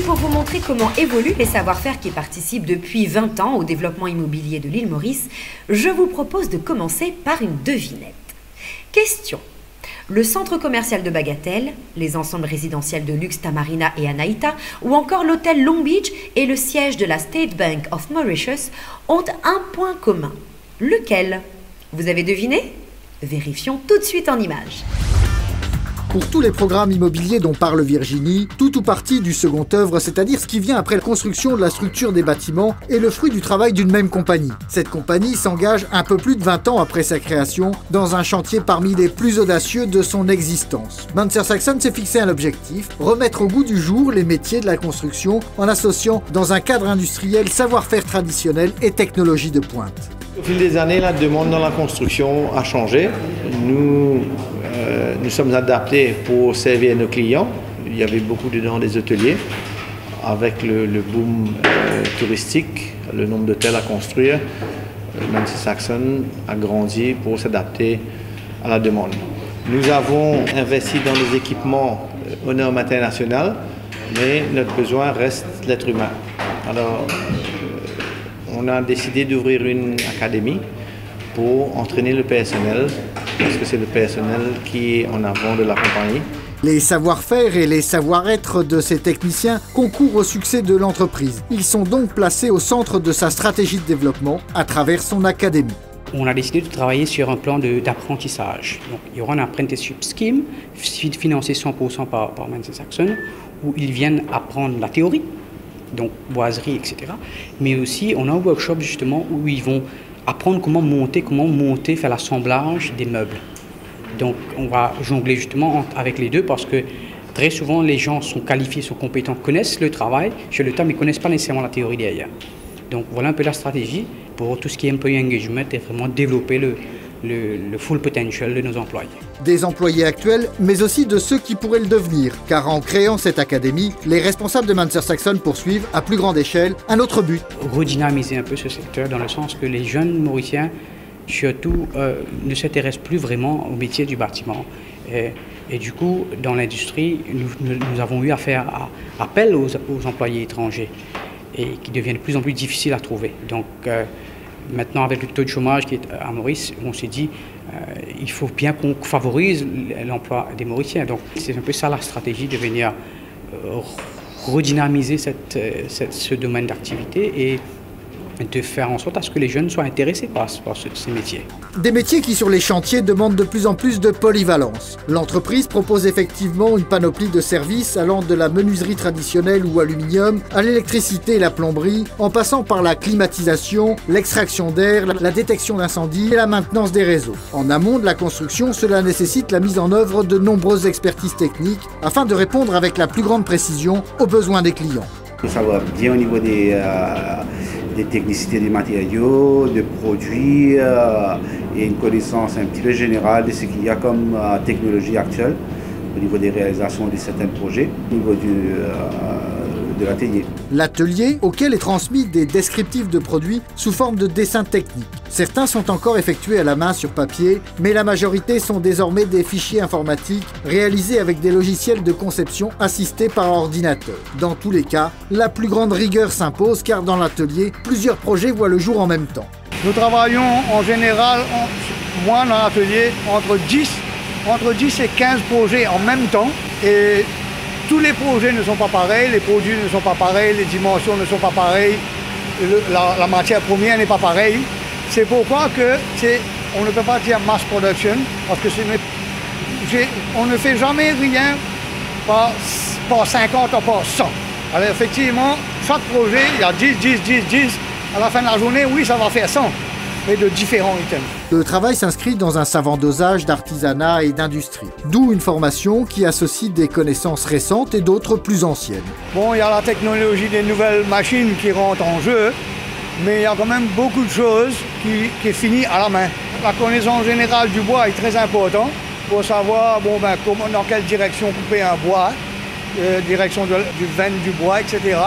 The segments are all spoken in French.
pour vous montrer comment évoluent les savoir-faire qui participent depuis 20 ans au développement immobilier de l'île Maurice, je vous propose de commencer par une devinette. Question. Le centre commercial de Bagatelle, les ensembles résidentiels de luxe Tamarina et Anaïta, ou encore l'hôtel Long Beach et le siège de la State Bank of Mauritius ont un point commun. Lequel? Vous avez deviné? Vérifions tout de suite en images. Pour tous les programmes immobiliers dont parle Virginie, tout ou partie du second œuvre, c'est-à-dire ce qui vient après la construction de la structure des bâtiments, est le fruit du travail d'une même compagnie. Cette compagnie s'engage un peu plus de 20 ans après sa création dans un chantier parmi les plus audacieux de son existence. Manser Saxon s'est fixé un objectif, remettre au goût du jour les métiers de la construction en associant dans un cadre industriel savoir-faire traditionnel et technologie de pointe. Au fil des années, la demande dans la construction a changé. Nous sommes adaptés pour servir nos clients. Il y avait beaucoup dedans des hôteliers. Avec le boom touristique, le nombre d'hôtels à construire, Manser Saxon a grandi pour s'adapter à la demande. Nous avons investi dans des équipements aux normes internationales, mais notre besoin reste l'être humain. Alors, on a décidé d'ouvrir une académie pour entraîner le personnel, parce que c'est le personnel qui est en avant de la compagnie. Les savoir-faire et les savoir-être de ces techniciens concourent au succès de l'entreprise. Ils sont donc placés au centre de sa stratégie de développement à travers son académie. On a décidé de travailler sur un plan d'apprentissage. Donc, il y aura un apprenticeship scheme financé 100% par Manser Saxon, où ils viennent apprendre la théorie, donc boiserie, etc. Mais aussi, on a un workshop justement où ils vont apprendre comment monter, faire l'assemblage des meubles. Donc, on va jongler justement avec les deux parce que très souvent, les gens sont qualifiés, sont compétents, connaissent le travail chez le temps, mais ne connaissent pas nécessairement la théorie derrière. Donc, voilà un peu la stratégie pour tout ce qui est employee engagement et vraiment développer le full potential de nos employés. Des employés actuels, mais aussi de ceux qui pourraient le devenir, car en créant cette académie, les responsables de Manser Saxon poursuivent, à plus grande échelle, un autre but. Redynamiser un peu ce secteur dans le sens que les jeunes Mauriciens, surtout, ne s'intéressent plus vraiment au métier du bâtiment. Et du coup, dans l'industrie, nous avons eu à faire appel aux employés étrangers et qui deviennent de plus en plus difficiles à trouver. Donc, maintenant, avec le taux de chômage qui est à Maurice, on s'est dit il faut bien qu'on favorise l'emploi des Mauriciens. Donc, c'est un peu ça la stratégie de venir redynamiser ce domaine d'activité et de faire en sorte à ce que les jeunes soient intéressés par ces métiers. Des métiers qui, sur les chantiers, demandent de plus en plus de polyvalence. L'entreprise propose effectivement une panoplie de services allant de la menuiserie traditionnelle ou aluminium à l'électricité et la plomberie, en passant par la climatisation, l'extraction d'air, la détection d'incendie et la maintenance des réseaux. En amont de la construction, cela nécessite la mise en œuvre de nombreuses expertises techniques afin de répondre avec la plus grande précision aux besoins des clients. Ça va bien au niveau des technicités des matériaux, des produits et une connaissance un petit peu générale de ce qu'il y a comme technologie actuelle au niveau des réalisations de certains projets, au niveau de l'atelier. L'atelier, auquel est transmis des descriptifs de produits sous forme de dessins techniques. Certains sont encore effectués à la main sur papier, mais la majorité sont désormais des fichiers informatiques réalisés avec des logiciels de conception assistés par ordinateur. Dans tous les cas, la plus grande rigueur s'impose car dans l'atelier, plusieurs projets voient le jour en même temps. Nous travaillons en général, moi dans l'atelier, entre 10 et 15 projets en même temps. Et tous les projets ne sont pas pareils, les produits ne sont pas pareils, les dimensions ne sont pas pareilles, la matière première n'est pas pareille. C'est pourquoi on ne peut pas dire mass production, parce que on ne fait jamais rien par 50 ou par 100. Alors effectivement, chaque projet, il y a 10. À la fin de la journée, oui, ça va faire 100, mais de différents items. Le travail s'inscrit dans un savant dosage d'artisanat et d'industrie, d'où une formation qui associe des connaissances récentes et d'autres plus anciennes. Bon, il y a la technologie des nouvelles machines qui rentrent en jeu, mais il y a quand même beaucoup de choses qui est fini à la main. La connaissance générale du bois est très importante pour savoir dans quelle direction couper un bois, direction du veine du bois, etc.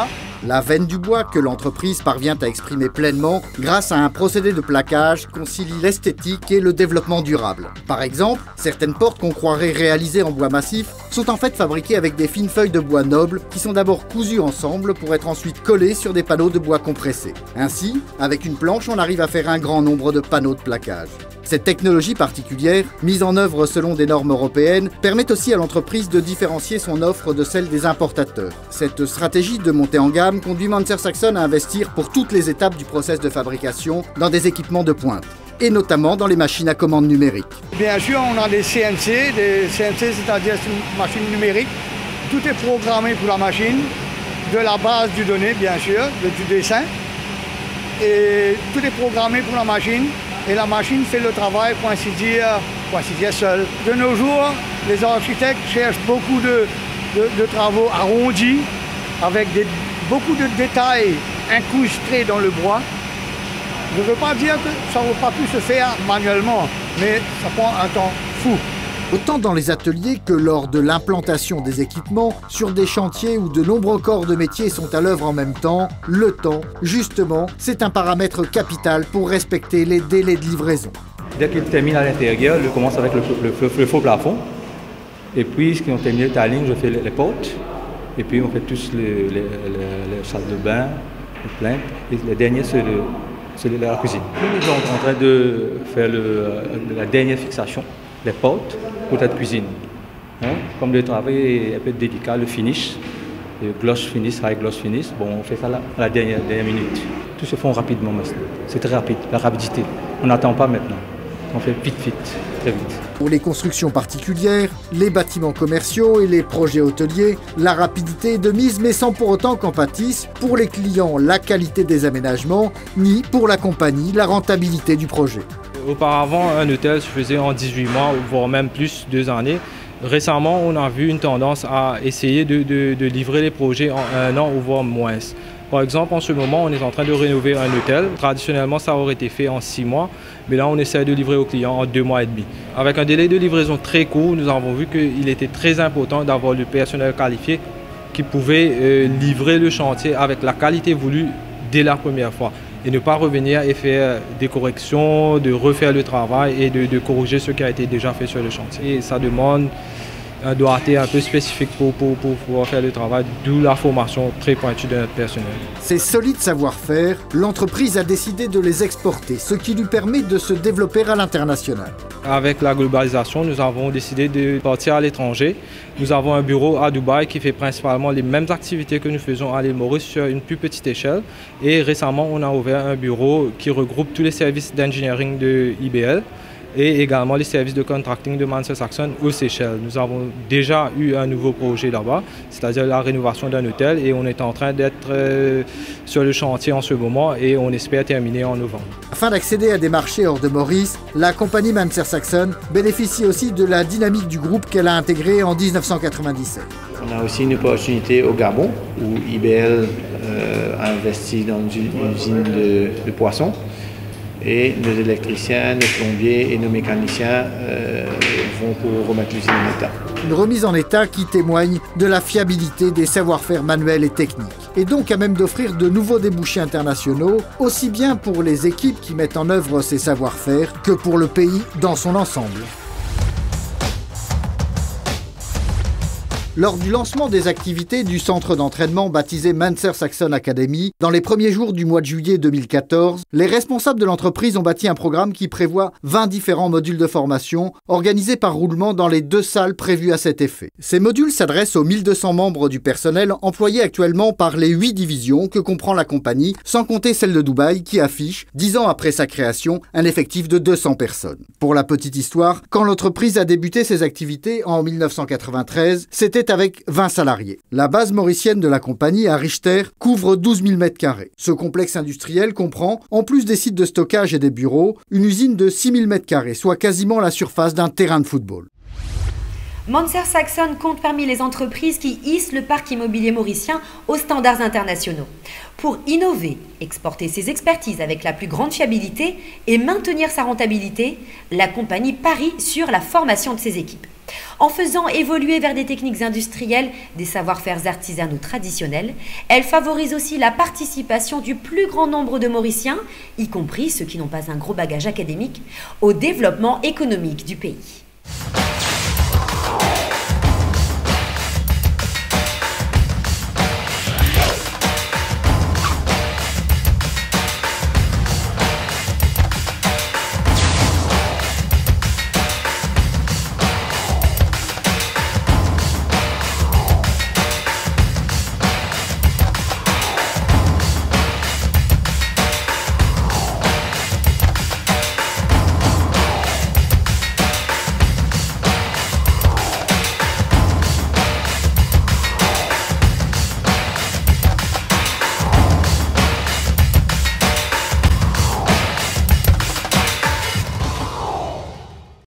la veine du bois que l'entreprise parvient à exprimer pleinement grâce à un procédé de plaquage qui concilie l'esthétique et le développement durable. Par exemple, certaines portes qu'on croirait réalisées en bois massif sont en fait fabriquées avec des fines feuilles de bois noble qui sont d'abord cousues ensemble pour être ensuite collées sur des panneaux de bois compressés. Ainsi, avec une planche, on arrive à faire un grand nombre de panneaux de plaquage. Cette technologie particulière, mise en œuvre selon des normes européennes, permet aussi à l'entreprise de différencier son offre de celle des importateurs. Cette stratégie de montée en gamme conduit Manser Saxon à investir pour toutes les étapes du process de fabrication dans des équipements de pointe, et notamment dans les machines à commande numérique. Bien sûr, on a des CNC c'est-à-dire une machine numérique. Tout est programmé pour la machine, de la base du donné, bien sûr, du dessin. Et tout est programmé pour la machine. Et la machine fait le travail, pour ainsi dire seul. De nos jours, les architectes cherchent beaucoup de travaux arrondis, avec beaucoup de détails incrustés dans le bois. Je ne veux pas dire que ça n'aurait pas pu se faire manuellement, mais ça prend un temps fou. Autant dans les ateliers que lors de l'implantation des équipements, sur des chantiers où de nombreux corps de métier sont à l'œuvre en même temps, le temps, justement, c'est un paramètre capital pour respecter les délais de livraison. Dès qu'il termine à l'intérieur, je commence avec le faux plafond. Et puis, quand on termine la ligne, je fais les portes. Et puis, on fait tous les salles de bain, les plaintes. Et le dernier, c'est la cuisine. Nous sommes en train de faire la dernière fixation, les portes pour cette cuisine. Comme le travail est un peu délicat, le finish, le gloss finish, high gloss finish, bon, on fait ça à la dernière minute. Tout se fait rapidement maintenant. C'est très rapide, la rapidité. On n'attend pas maintenant. On fait vite, très vite. Pour les constructions particulières, les bâtiments commerciaux et les projets hôteliers, la rapidité est de mise, mais sans pour autant qu'en pâtisse, pour les clients, la qualité des aménagements, ni pour la compagnie, la rentabilité du projet. Auparavant, un hôtel se faisait en 18 mois, voire même plus, 2 années. Récemment, on a vu une tendance à essayer de livrer les projets en 1 an ou voire moins. Par exemple, en ce moment, on est en train de rénover un hôtel. Traditionnellement, ça aurait été fait en 6 mois, mais là, on essaie de livrer aux clients en 2 mois et demi. Avec un délai de livraison très court, nous avons vu qu'il était très important d'avoir le personnel qualifié qui pouvait livrer le chantier avec la qualité voulue dès la première fois et ne pas revenir et faire des corrections, de refaire le travail et de corriger ce qui a été déjà fait sur le chantier. Et ça demande un doigté un peu spécifique pour pouvoir faire le travail, d'où la formation très pointue de notre personnel. Ces solides savoir-faire, l'entreprise a décidé de les exporter, ce qui lui permet de se développer à l'international. Avec la globalisation, nous avons décidé de partir à l'étranger. Nous avons un bureau à Dubaï qui fait principalement les mêmes activités que nous faisons à l'île Maurice sur une plus petite échelle. Et récemment, on a ouvert un bureau qui regroupe tous les services d'engineering de IBL et également les services de contracting de Manser Saxon aux Seychelles. Nous avons déjà eu un nouveau projet là-bas, c'est-à-dire la rénovation d'un hôtel, et on est en train d'être sur le chantier en ce moment et on espère terminer en novembre. Afin d'accéder à des marchés hors de Maurice, la compagnie Manser Saxon bénéficie aussi de la dynamique du groupe qu'elle a intégré en 1997. On a aussi une opportunité au Gabon où IBL a investi dans une usine de poissons. Et nos électriciens, nos plombiers et nos mécaniciens vont pour remettre l'usine en état. Une remise en état qui témoigne de la fiabilité des savoir-faire manuels et techniques, et donc à même d'offrir de nouveaux débouchés internationaux, aussi bien pour les équipes qui mettent en œuvre ces savoir-faire que pour le pays dans son ensemble. Lors du lancement des activités du centre d'entraînement baptisé Manser Saxon Academy, dans les premiers jours du mois de juillet 2014, les responsables de l'entreprise ont bâti un programme qui prévoit 20 différents modules de formation organisés par roulement dans les 2 salles prévues à cet effet. Ces modules s'adressent aux 1200 membres du personnel employés actuellement par les 8 divisions que comprend la compagnie, sans compter celle de Dubaï qui affiche, 10 ans après sa création, un effectif de 200 personnes. Pour la petite histoire, quand l'entreprise a débuté ses activités en 1993, c'était avec 20 salariés. La base mauricienne de la compagnie à Richter couvre 12 000 m². Ce complexe industriel comprend, en plus des sites de stockage et des bureaux, une usine de 6 000 m², soit quasiment la surface d'un terrain de football. Manser Saxon compte parmi les entreprises qui hissent le parc immobilier mauricien aux standards internationaux. Pour innover, exporter ses expertises avec la plus grande fiabilité et maintenir sa rentabilité, la compagnie parie sur la formation de ses équipes. En faisant évoluer vers des techniques industrielles, des savoir-faire artisanaux traditionnels, elle favorise aussi la participation du plus grand nombre de Mauriciens, y compris ceux qui n'ont pas un gros bagage académique, au développement économique du pays.